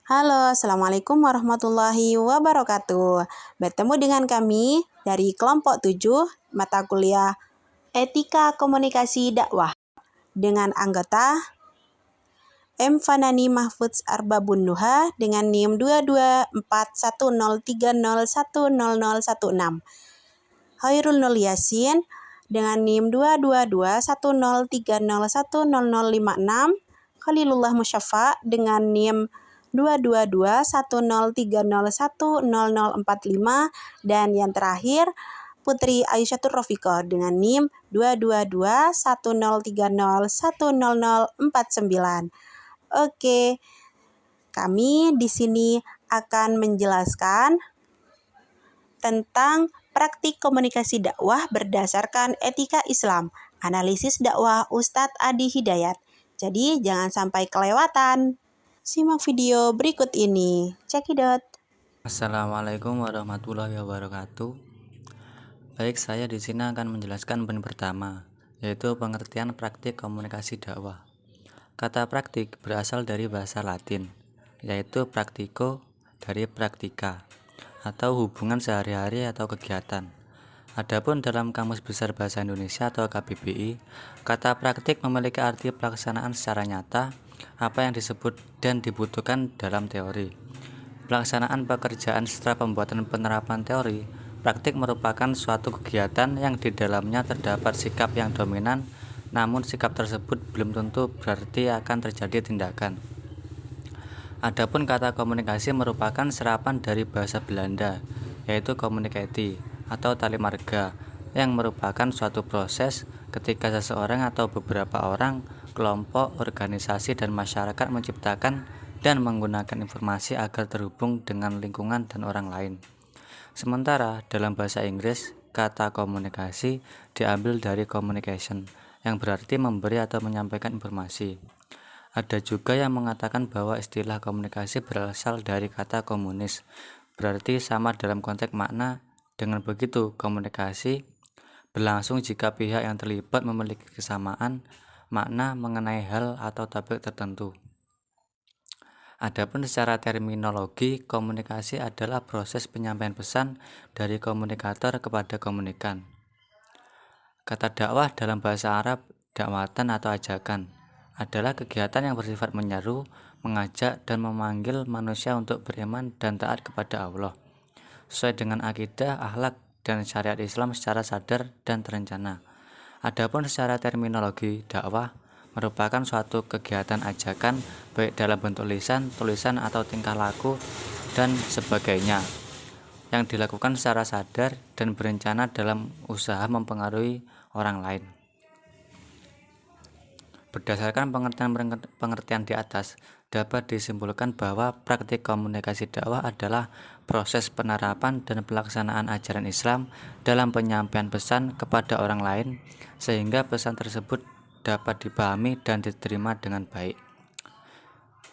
Halo, Assalamualaikum warahmatullahi wabarakatuh. Bertemu dengan kami dari kelompok 7, mata kuliah Etika Komunikasi Dakwah dengan anggota M. Fanani Mahfudz Arbabun Nuha dengan NIM 22410301016. Khairul Nur Yasin dengan NIM 22210301056. Khalilullah Musyafa dengan NIM 22210301045, dan yang terakhir Putri Aisyatur Rofiqah dengan NIM 22210301049. Oke, kami di sini akan menjelaskan tentang praktik komunikasi dakwah berdasarkan etika Islam, analisis dakwah Ustadz Adi Hidayat. Jadi jangan sampai kelewatan. Simak video berikut ini. Cekidot. Assalamualaikum warahmatullahi wabarakatuh. Baik, saya di sini akan menjelaskan poin pertama, yaitu pengertian praktik komunikasi dakwah. Kata praktik berasal dari bahasa Latin, yaitu praktiko dari praktika, atau hubungan sehari-hari atau kegiatan. Adapun dalam Kamus Besar Bahasa Indonesia atau KBBI, kata praktik memiliki arti pelaksanaan secara nyata apa yang disebut dan dibutuhkan dalam teori. Pelaksanaan pekerjaan setelah pembuatan penerapan teori, praktik merupakan suatu kegiatan yang di dalamnya terdapat sikap yang dominan, namun sikap tersebut belum tentu berarti akan terjadi tindakan. Adapun kata komunikasi merupakan serapan dari bahasa Belanda, yaitu communicati atau tali marga, yang merupakan suatu proses ketika seseorang atau beberapa orang, kelompok, organisasi, dan masyarakat menciptakan dan menggunakan informasi agar terhubung dengan lingkungan dan orang lain. Sementara dalam bahasa Inggris, kata komunikasi diambil dari communication, yang berarti memberi atau menyampaikan informasi. Ada juga yang mengatakan bahwa istilah komunikasi berasal dari kata komunis, berarti sama dalam konteks makna. Dengan begitu, komunikasi berlangsung jika pihak yang terlibat memiliki kesamaan makna mengenai hal atau topik tertentu. Adapun secara terminologi, komunikasi adalah proses penyampaian pesan dari komunikator kepada komunikan. Kata dakwah dalam bahasa Arab, dakwatan atau ajakan, adalah kegiatan yang bersifat menyeru, mengajak, dan memanggil manusia untuk beriman dan taat kepada Allah, sesuai dengan akidah, akhlak, dan syariat Islam secara sadar dan terencana. Adapun secara terminologi, dakwah merupakan suatu kegiatan ajakan baik dalam bentuk lisan, tulisan, atau tingkah laku dan sebagainya yang dilakukan secara sadar dan berencana dalam usaha mempengaruhi orang lain. Berdasarkan pengertian di atas, dapat disimpulkan bahwa praktik komunikasi dakwah adalah proses penerapan dan pelaksanaan ajaran Islam dalam penyampaian pesan kepada orang lain, sehingga pesan tersebut dapat dipahami dan diterima dengan baik.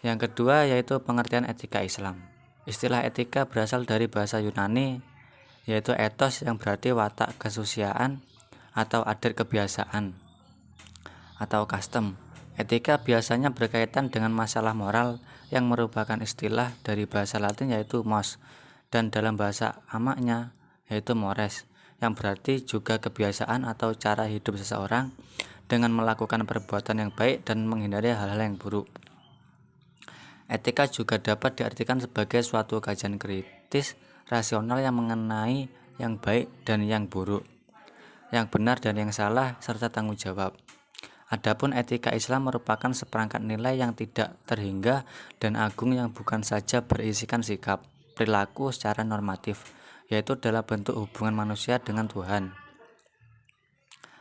Yang kedua yaitu pengertian etika Islam. Istilah etika berasal dari bahasa Yunani, yaitu ethos, yang berarti watak kesusiaan atau adat kebiasaan atau custom. Etika biasanya berkaitan dengan masalah moral yang merupakan istilah dari bahasa Latin yaitu mos, dan dalam bahasa amaknya yaitu mores, yang berarti juga kebiasaan atau cara hidup seseorang dengan melakukan perbuatan yang baik dan menghindari hal-hal yang buruk. Etika juga dapat diartikan sebagai suatu kajian kritis rasional yang mengenai yang baik dan yang buruk, yang benar dan yang salah, serta tanggung jawab. Adapun etika Islam merupakan seperangkat nilai yang tidak terhingga dan agung yang bukan saja berisikan sikap, perilaku secara normatif, yaitu dalam bentuk hubungan manusia dengan Tuhan.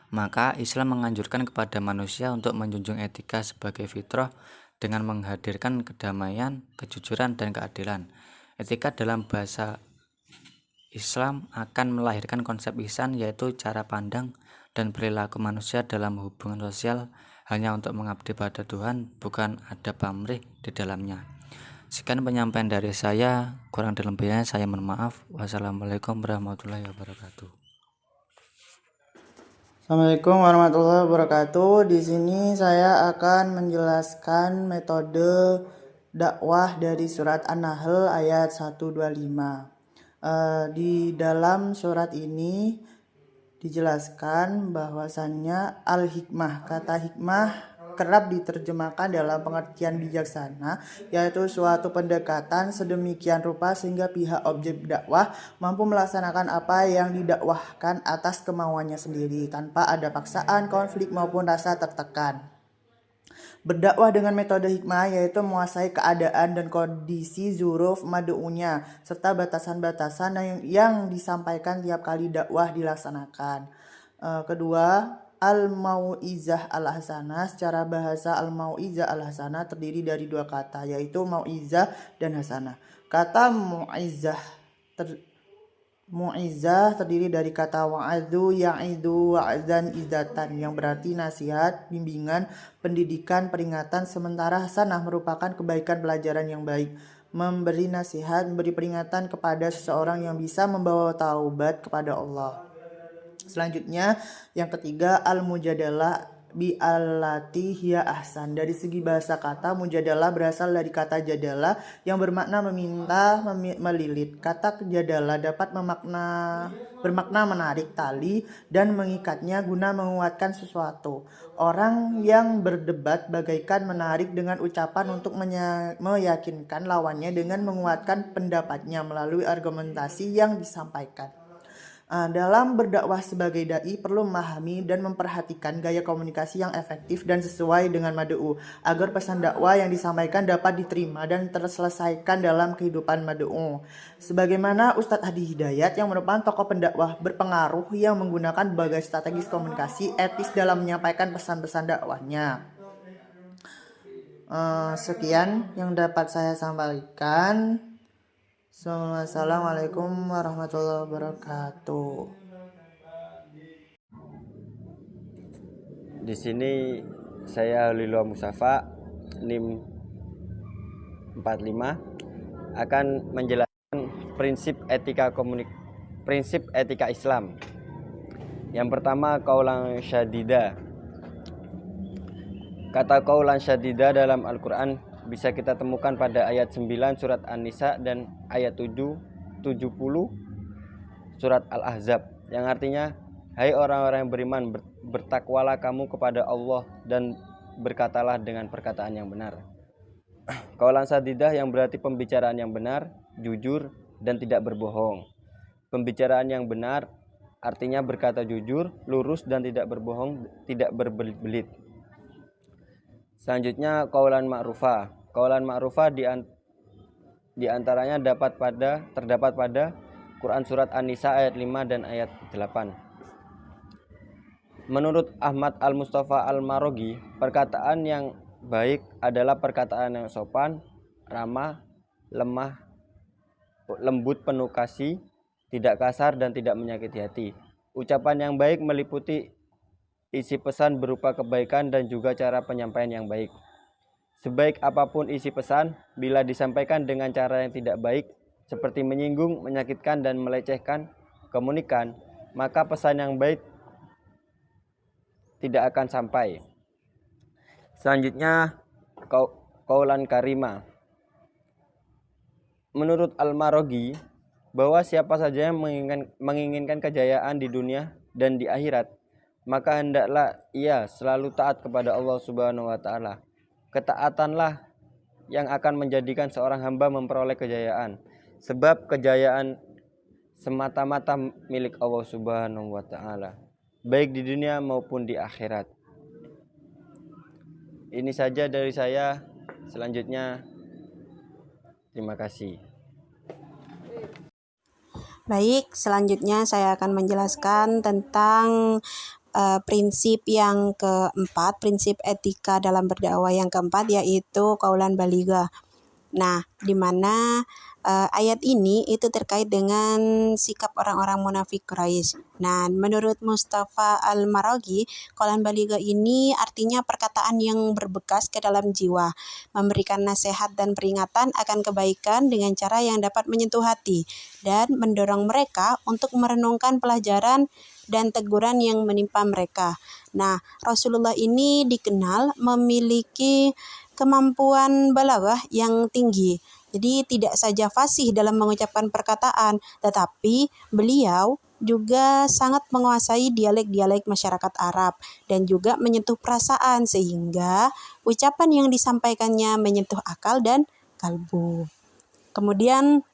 Maka Islam menganjurkan kepada manusia untuk menjunjung etika sebagai fitrah dengan menghadirkan kedamaian, kejujuran, dan keadilan. Etika dalam bahasa Islam akan melahirkan konsep ihsan, yaitu cara pandang dan perilaku manusia dalam hubungan sosial hanya untuk mengabdi pada Tuhan, bukan ada pamrih di dalamnya. Sekian penyampaian dari saya, kurang dan lebihnya saya mohon maaf. Wassalamualaikum warahmatullahi wabarakatuh. Assalamualaikum warahmatullahi wabarakatuh. Di sini saya akan menjelaskan metode dakwah dari surat An-Nahl ayat 125. Di dalam surat ini dijelaskan bahwasannya al-hikmah, kata hikmah kerap diterjemahkan dalam pengertian bijaksana, yaitu suatu pendekatan sedemikian rupa sehingga pihak objek dakwah mampu melaksanakan apa yang didakwahkan atas kemauannya sendiri tanpa ada paksaan, konflik maupun rasa tertekan. Berdakwah dengan metode hikmah yaitu menguasai keadaan dan kondisi zuruf mad'unya serta batasan-batasan yang disampaikan tiap kali dakwah dilaksanakan. Kedua, al-mau'izah al-hasanah. Secara bahasa al-mau'izah al-hasanah terdiri dari dua kata, yaitu mau'izah dan hasanah. Kata mu'izah terdiri dari kata wa'adhu, ya'idu, wa'zan, izatan yang berarti nasihat, bimbingan, pendidikan, peringatan. Sementara hasanah merupakan kebaikan pelajaran yang baik, memberi nasihat, memberi peringatan kepada seseorang yang bisa membawa taubat kepada Allah. Selanjutnya yang ketiga, al-mujadalah bi allati hiya ahsan. Dari segi bahasa kata, mujadalah berasal dari kata jadalah yang bermakna meminta, melilit. Kata jadalah dapat bermakna menarik tali dan mengikatnya guna menguatkan sesuatu. Orang yang berdebat bagaikan menarik dengan ucapan untuk meyakinkan lawannya dengan menguatkan pendapatnya melalui argumentasi yang disampaikan. Dalam berdakwah sebagai dai perlu memahami dan memperhatikan gaya komunikasi yang efektif dan sesuai dengan mad'u agar pesan dakwah yang disampaikan dapat diterima dan terselesaikan dalam kehidupan mad'u. Sebagaimana Ustadz Hadi Hidayat yang merupakan tokoh pendakwah berpengaruh yang menggunakan berbagai strategis komunikasi etis dalam menyampaikan pesan-pesan dakwahnya. Sekian yang dapat saya sampaikan. Assalamualaikum warahmatullahi wabarakatuh. Di sini saya Halilullah Mustafa, NIM 45 akan menjelaskan prinsip etika Islam. Yang pertama, qaulan syadida. Kata qaulan syadida dalam Al-Qur'an bisa kita temukan pada ayat 9 surat An-Nisa dan ayat 70 surat Al-Ahzab, yang artinya, hai orang-orang yang beriman, bertakwalah kamu kepada Allah dan berkatalah dengan perkataan yang benar. Qaulan sadidah yang berarti pembicaraan yang benar, jujur, dan tidak berbohong. Pembicaraan yang benar artinya berkata jujur, lurus, dan tidak berbohong, tidak berbelit-belit. Selanjutnya qaulan ma'rufah. Qaulan ma'rufah di antaranya terdapat pada Quran surat An-Nisa ayat 5 dan ayat 8. Menurut Ahmad Al-Mustafa Al-Marogi, perkataan yang baik adalah perkataan yang sopan, ramah, lemah, lembut, penuh kasih, tidak kasar dan tidak menyakiti hati. Ucapan yang baik meliputi isi pesan berupa kebaikan dan juga cara penyampaian yang baik. Sebaik apapun isi pesan, bila disampaikan dengan cara yang tidak baik, seperti menyinggung, menyakitkan, dan melecehkan komunikan, maka pesan yang baik tidak akan sampai. Selanjutnya, qaulan karima. Menurut Al-Marogi, bahwa siapa saja yang menginginkan kejayaan di dunia dan di akhirat, maka hendaklah ia selalu taat kepada Allah Subhanahu wa Ta'ala. Ketaatanlah yang akan menjadikan seorang hamba memperoleh kejayaan, sebab kejayaan semata-mata milik Allah Subhanahu wa Ta'ala, baik di dunia maupun di akhirat. Ini saja dari saya. Selanjutnya, terima kasih. Baik, selanjutnya saya akan menjelaskan tentang prinsip yang keempat, prinsip etika dalam berdakwah yang keempat, yaitu qaulan baligha. Nah, di mana ayat ini itu terkait dengan sikap orang-orang munafik Quraisy. Nah, menurut Mustafa Al-Marogi, qaulan baligha ini artinya perkataan yang berbekas ke dalam jiwa, memberikan nasihat dan peringatan akan kebaikan dengan cara yang dapat menyentuh hati dan mendorong mereka untuk merenungkan pelajaran dan teguran yang menimpa mereka. Nah, Rasulullah ini dikenal memiliki kemampuan balaghah yang tinggi. Jadi tidak saja fasih dalam mengucapkan perkataan, tetapi beliau juga sangat menguasai dialek-dialek masyarakat Arab dan juga menyentuh perasaan sehingga ucapan yang disampaikannya menyentuh akal dan kalbu. Kemudian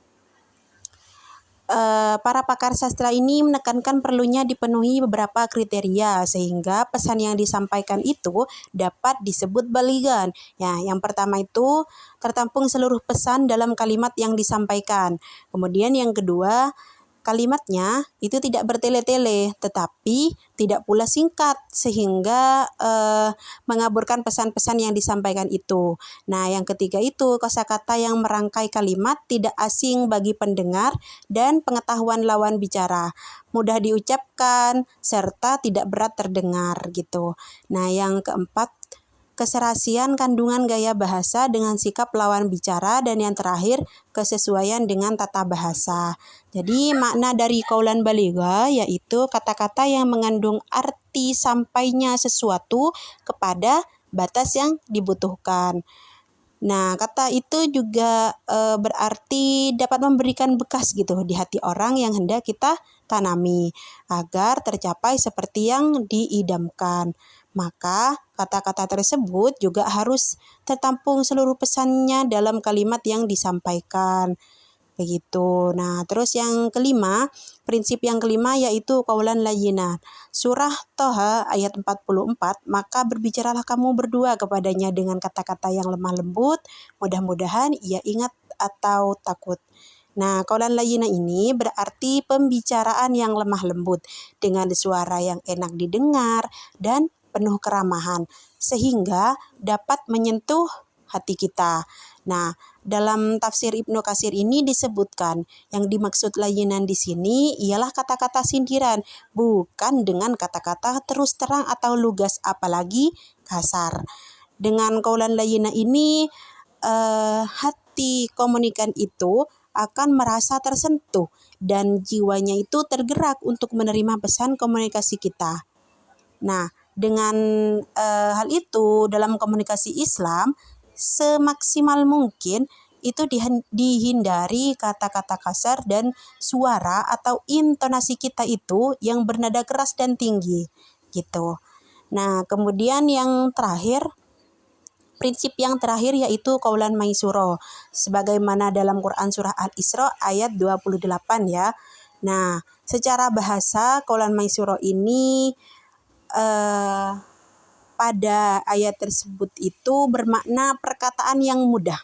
para pakar sastra ini menekankan perlunya dipenuhi beberapa kriteria sehingga pesan yang disampaikan itu dapat disebut balighan. Ya, yang pertama itu tertampung seluruh pesan dalam kalimat yang disampaikan. Kemudian yang kedua, kalimatnya itu tidak bertele-tele tetapi tidak pula singkat sehingga mengaburkan pesan-pesan yang disampaikan itu. Nah, yang ketiga itu kosakata yang merangkai kalimat tidak asing bagi pendengar dan pengetahuan lawan bicara, mudah diucapkan serta tidak berat terdengar gitu. Nah, yang keempat keserasian kandungan gaya bahasa dengan sikap lawan bicara, dan yang terakhir kesesuaian dengan tata bahasa. Jadi makna dari qaulan baligha yaitu kata-kata yang mengandung arti sampainya sesuatu kepada batas yang dibutuhkan. Nah, kata itu juga berarti dapat memberikan bekas gitu di hati orang yang hendak kita tanami agar tercapai seperti yang diidamkan. Maka kata-kata tersebut juga harus tertampung seluruh pesannya dalam kalimat yang disampaikan. Begitu. Nah, terus yang kelima, prinsip yang kelima yaitu qaulan layyinan. Surah Toha ayat 44, maka berbicaralah kamu berdua kepadanya dengan kata-kata yang lemah lembut, mudah-mudahan ia ingat atau takut. Nah, qaulan layyina ini berarti pembicaraan yang lemah lembut dengan suara yang enak didengar dan penuh keramahan sehingga dapat menyentuh hati kita. Nah, dalam tafsir Ibnu Katsir ini disebutkan yang dimaksud layyinan di sini ialah kata-kata sindiran, bukan dengan kata-kata terus terang atau lugas apalagi kasar. Dengan qaulan layyina ini hati komunikan itu akan merasa tersentuh dan jiwanya itu tergerak untuk menerima pesan komunikasi kita. Nah, dengan hal itu dalam komunikasi Islam semaksimal mungkin itu dihindari kata-kata kasar dan suara atau intonasi kita itu yang bernada keras dan tinggi gitu. Nah, kemudian yang terakhir, prinsip yang terakhir yaitu qaulan maisuro sebagaimana dalam Quran surah Al-Isra ayat 28 ya. Nah, secara bahasa qaulan maisuro ini pada ayat tersebut itu bermakna perkataan yang mudah,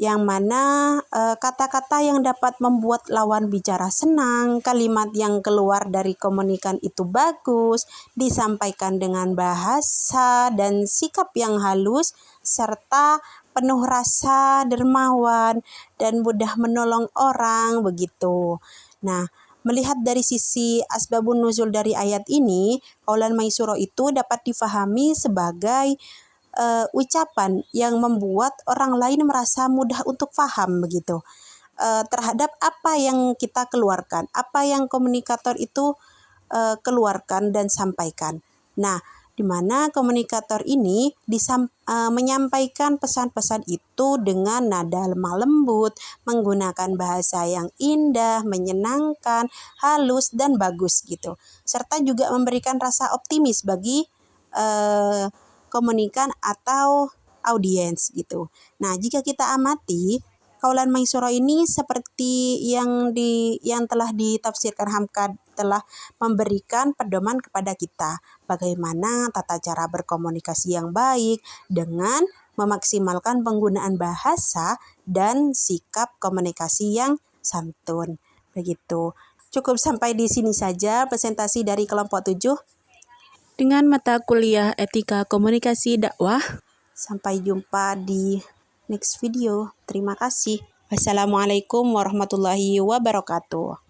yang mana kata-kata yang dapat membuat lawan bicara senang, kalimat yang keluar dari komunikan itu bagus, disampaikan dengan bahasa dan sikap yang halus, serta penuh rasa dermawan dan mudah menolong orang begitu. Nah, melihat dari sisi asbabun nuzul dari ayat ini, qaulan maisuro itu dapat difahami sebagai ucapan yang membuat orang lain merasa mudah untuk paham begitu terhadap apa yang kita keluarkan, apa yang komunikator itu keluarkan dan sampaikan. Nah, di mana komunikator ini menyampaikan pesan-pesan itu dengan nada lemah lembut, menggunakan bahasa yang indah, menyenangkan, halus dan bagus gitu. Serta juga memberikan rasa optimis bagi komunikan atau audiens gitu. Nah, jika kita amati qaulan maisuro ini seperti yang telah ditafsirkan Hamka telah memberikan pedoman kepada kita bagaimana tata cara berkomunikasi yang baik dengan memaksimalkan penggunaan bahasa dan sikap komunikasi yang santun. Begitu. Cukup sampai di sini saja presentasi dari kelompok 7 dengan mata kuliah Etika Komunikasi Dakwah. Sampai jumpa di next video. Terima kasih. Wassalamualaikum warahmatullahi wabarakatuh.